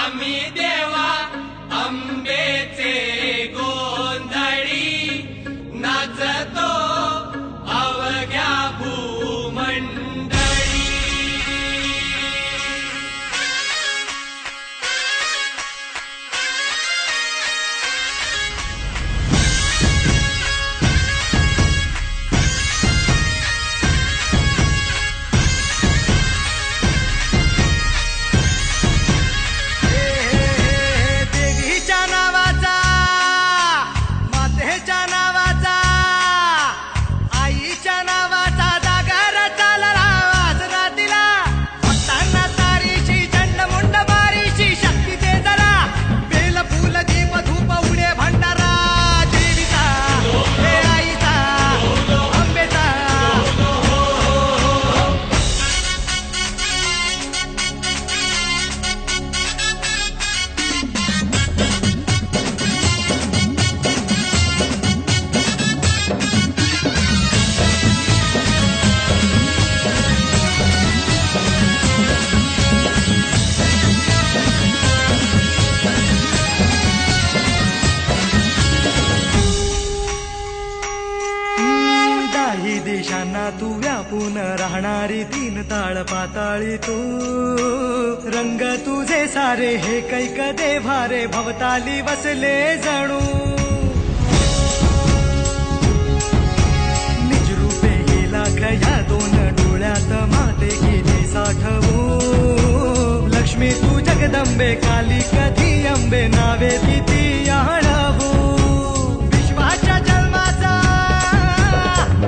आम्ही देवा अंबेचे गोंधळी नाचतो अवघ्या भूमंडळी. देवीच्या नावाचा, मातेच्या नावाचा, आईच्या नावाचा जागर चालला आज रातीला. भक्तांना तारीची चंडमुंड बारीची शक्ती दे जरा. बेल फुल दीप धूप उडे भंडारा देवीचा, हे आईचा, अंबेचा. दाही देशांना तू व्यापून राहणारी तीन ताळ पाताळी तू. रंग तुझे सारे हे कैक देभारे भवताली वसले जणू. निजरूपे हे लाख या दोन डोळ्यात माते गेले साठवू. लक्ष्मी तू जगदंबे काली कधी अंबे नावे तिथी आणवू. विश्वाच्या जन्माचा,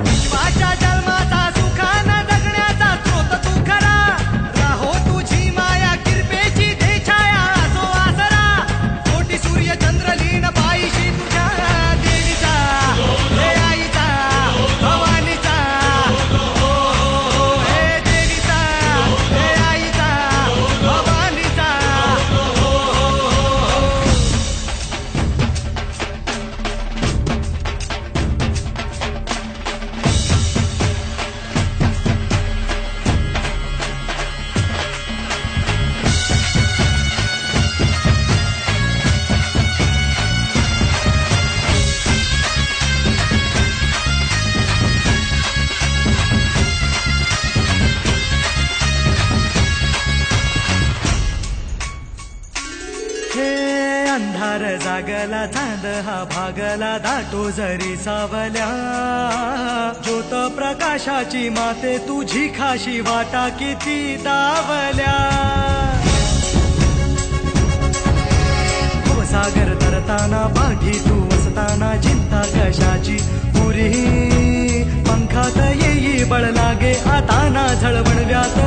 विश्वाच्या जन्माचा सुखानं जगण्याचा स्रोत तू खरा. राहो तुझी माया कृपेची दे छाया असो आसरा. कोटी सूर्य चंद्र लीन पायीशी तुझ्या देवीचा, हे आईचा, भवानीचा. हे देवीचा, हे आईचा, भवानीचा. हे अंधार जागला चांद हा भागला दाटो जरी सावल्या. ज्योत प्रकाशाची माते तुझी खाशी वाटा किती दावल्या. सागर तरताना बागी तू वसताना चिंता कशाची पुरी. पंखात येई बळ लागे आता ना झळवण व्यात